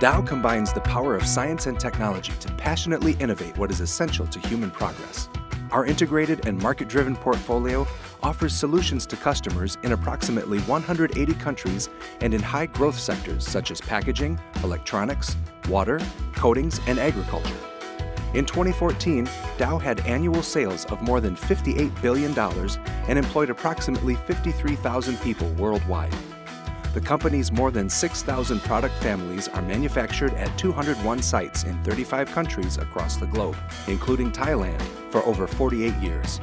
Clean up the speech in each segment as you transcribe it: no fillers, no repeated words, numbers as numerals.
Dow combines the power of science and technology to passionately innovate what is essential to human progress. Our integrated and market-driven portfolio offers solutions to customers in approximately 180 countries and in high-growth sectors such as packaging, electronics, water, coatings, and agriculture. In 2014, Dow had annual sales of more than $58 billion and employed approximately 53,000 people worldwide. The company's more than 6,000 product families are manufactured at 201 sites in 35 countries across the globe, including Thailand, for over 48 years.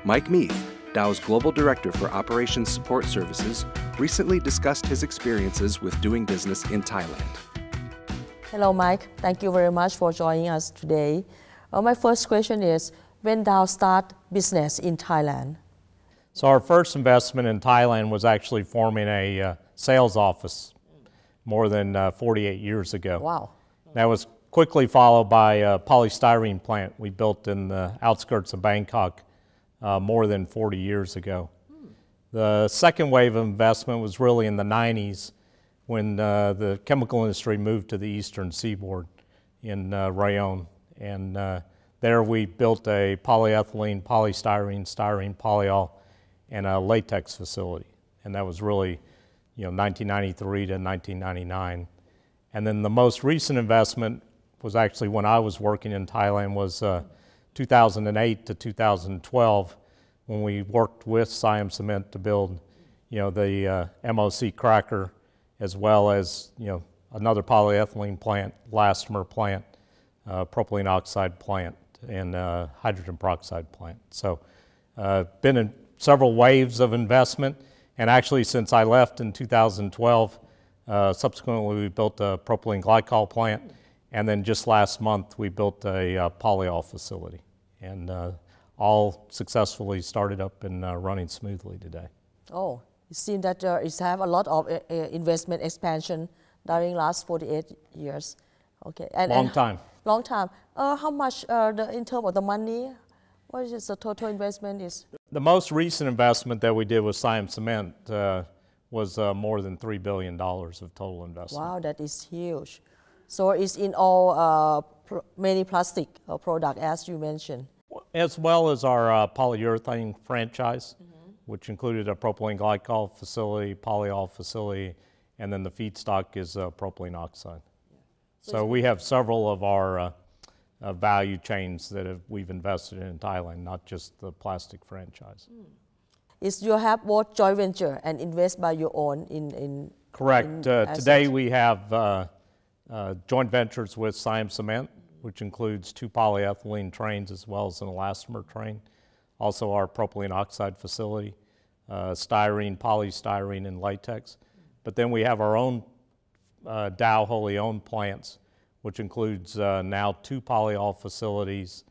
Mike Meath, Dow's Global Director for Operations Support Services, recently discussed his experiences with doing business in Thailand. Hello, Mike. Thank you very much for joining us today. My first question is, when Dow start business in Thailand? So our first investment in Thailand was actually forming a sales office more than 48 years ago. Wow. That was quickly followed by a polystyrene plant we built in the outskirts of Bangkok more than 40 years ago. The second wave of investment was really in the 90s when the chemical industry moved to the eastern seaboard in Rayong. And there we built a polyethylene, polystyrene, styrene, polyol, and a latex facility. And that was really, 1993 to 1999. And then the most recent investment was actually when I was working in Thailand was 2008 to 2012 when we worked with Siam Cement to build, the MOC cracker as well as, another polyethylene plant, elastomer plant, propylene oxide plant, and hydrogen peroxide plant. So been in several waves of investment, and actually since I left in 2012, subsequently we built a propylene glycol plant, and then just last month we built a polyol facility, and all successfully started up and running smoothly today. Oh, it seems that it's have a lot of investment expansion during last 48 years. Okay, Long time. Long time. How much in terms of the money? What is the total investment is? The most recent investment that we did with Siam Cement was more than $3 billion of total investment. Wow, that is huge. So it's in all many plastic product, as you mentioned. As well as our polyurethane franchise, which included a propylene glycol facility, polyol facility, and then the feedstock is propylene oxide. Yeah. So we have several of our value chains that we've invested in Thailand, not just the plastic franchise. Is you have both joint venture and invest by your own in Correct. Today we have joint ventures with Siam Cement, which includes 2 polyethylene trains as well as an elastomer train. Also our propylene oxide facility, styrene, polystyrene, and latex. But then we have our own Dow wholly owned plants, which includes now 2 polyol facilities,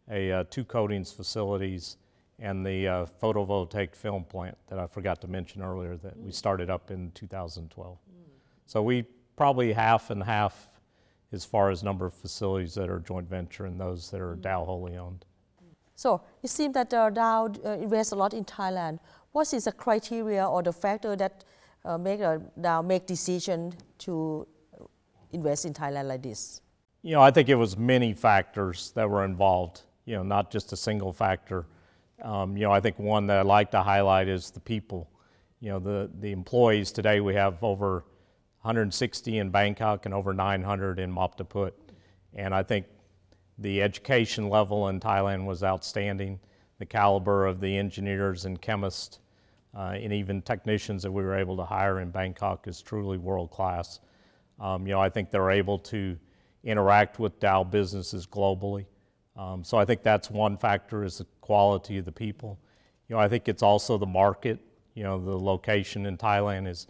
2 coatings facilities, and the photovoltaic film plant that I forgot to mention earlier that we started up in 2012. So we probably half and half as far as number of facilities that are joint venture and those that are Dow wholly owned. So it seems that Dow invests a lot in Thailand. What is the criteria or the factor that make Dow make decision to invest in Thailand like this? I think it was many factors that were involved, not just a single factor. I think one that I'd like to highlight is the people. The employees today, we have over 160 in Bangkok and over 900 in Moptaput. And I think the education level in Thailand was outstanding. The caliber of the engineers and chemists and even technicians that we were able to hire in Bangkok is truly world class. I think they're able to interact with Dow businesses globally. So I think that's one factor, is the quality of the people. I think it's also the market. The location in Thailand is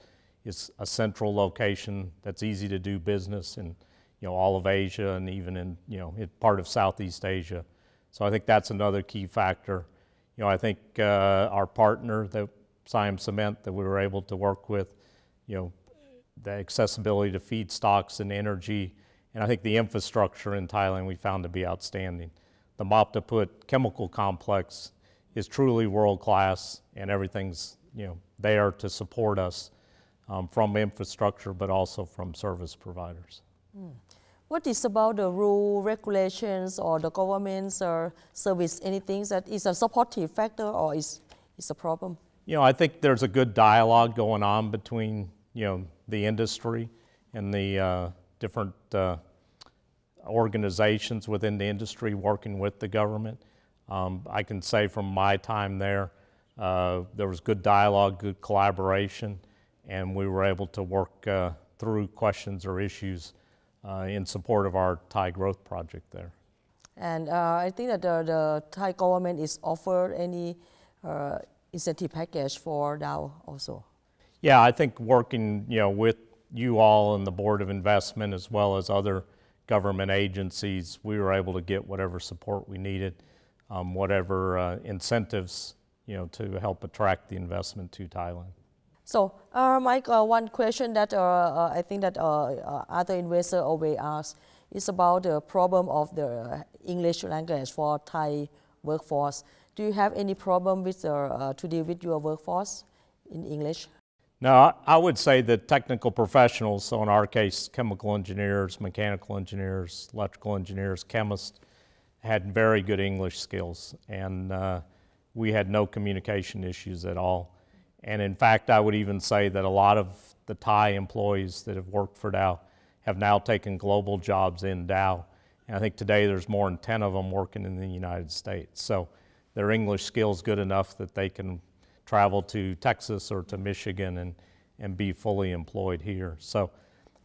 a central location that's easy to do business in, all of Asia and even in, part of Southeast Asia. So I think that's another key factor. I think our partner, Siam Cement, that we were able to work with, the accessibility to feedstocks and energy, and I think the infrastructure in Thailand we found to be outstanding. The Moptaput chemical complex is truly world class, and everything's there to support us from infrastructure, but also from service providers. What is about the rule, regulations, or the government's or service, anything that is a supportive factor or is a problem? You know, I think there's a good dialogue going on between, the industry and the different organizations within the industry working with the government. I can say from my time there was good dialogue, good collaboration, and we were able to work through questions or issues in support of our Thai growth project there. And I think that the Thai government is offered any incentive package for Dow also. Yeah, I think working with you all and the Board of Investment as well as other government agencies, we were able to get whatever support we needed, whatever incentives to help attract the investment to Thailand. So, Mike, one question that I think that other investors always ask is about the problem of the English language for Thai workforce. Do you have any problem with to deal with your workforce in English? No, I would say that technical professionals, so in our case, chemical engineers, mechanical engineers, electrical engineers, chemists, had very good English skills, and we had no communication issues at all. And in fact, I would even say that a lot of the Thai employees that have worked for Dow have now taken global jobs in Dow. And I think today there's more than 10 of them working in the United States. So their English skills good enough that they can travel to Texas or to Michigan and be fully employed here. So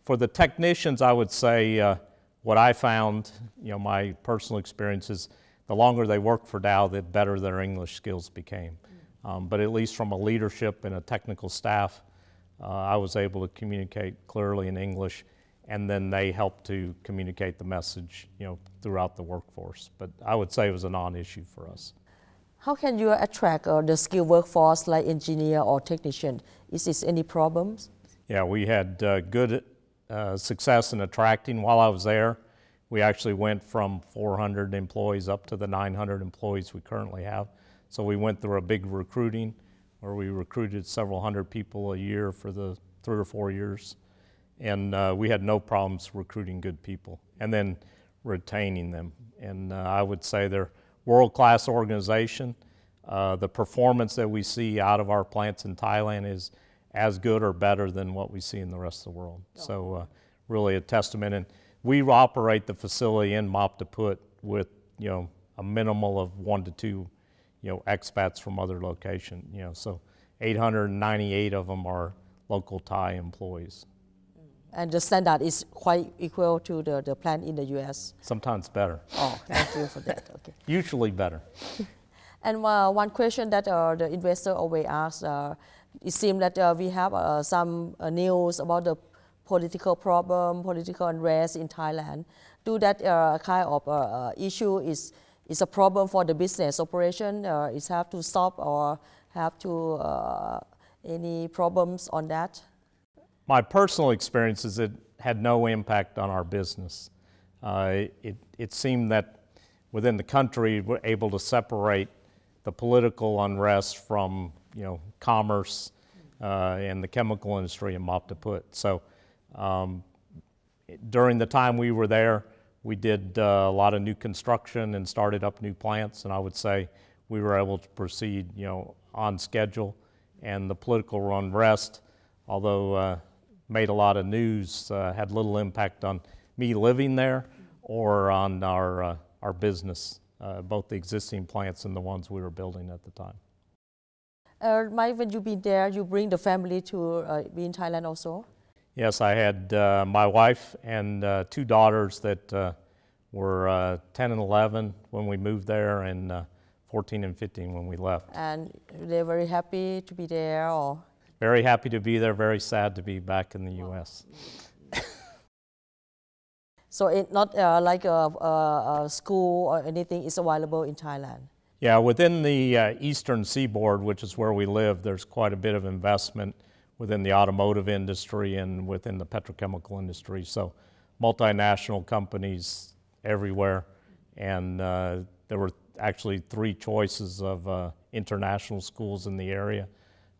for the technicians, I would say what I found, my personal experience is the longer they worked for Dow, the better their English skills became. But at least from a leadership and a technical staff, I was able to communicate clearly in English, and then they helped to communicate the message, throughout the workforce. But I would say it was a non-issue for us. How can you attract the skilled workforce like engineer or technician? Is this any problems? Yeah, we had good success in attracting. While I was there, we actually went from 400 employees up to the 900 employees we currently have. So we went through a big recruiting where we recruited several hundred people a year for the 3 or 4 years. And we had no problems recruiting good people and then retaining them. And I would say they're world-class organization. The performance that we see out of our plants in Thailand is as good or better than what we see in the rest of the world. So really a testament. And we operate the facility in Moptaput with a minimal of 1 to 2 expats from other locations. So 898 of them are local Thai employees. And the standard is quite equal to the plant in the U.S.? Sometimes better. Oh, thank you for that. Okay. Usually better. And one question that the investor always asks, it seems that we have some news about the political problem, political unrest in Thailand. Do that kind of issue is a problem for the business operation? Is have to stop or have to any problems on that? My personal experience is it had no impact on our business. It seemed that within the country we're able to separate the political unrest from commerce and the chemical industry in Moptaput. So during the time we were there, we did a lot of new construction and started up new plants, and I would say we were able to proceed on schedule. And the political unrest, although made a lot of news, had little impact on me living there or on our business, both the existing plants and the ones we were building at the time. Mike, when you've been there, you bring the family to be in Thailand also? Yes, I had my wife and 2 daughters that were 10 and 11 when we moved there, and 14 and 15 when we left. And they're very happy to be there, or? Very happy to be there, very sad to be back in the U.S. So it's not like a school or anything is available in Thailand? Yeah, within the eastern seaboard, which is where we live, there's quite a bit of investment within the automotive industry and within the petrochemical industry. So multinational companies everywhere. And there were actually 3 choices of international schools in the area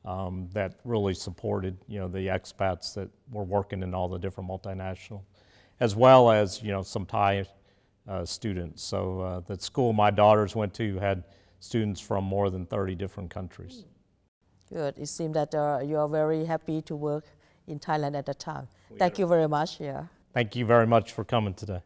that really supported the expats that were working in all the different multinational. as well as some Thai students. So the school my daughters went to had students from more than 30 different countries. Good. It seems that you are very happy to work in Thailand at that time. Thank you very much. Yeah. Thank you very much for coming today.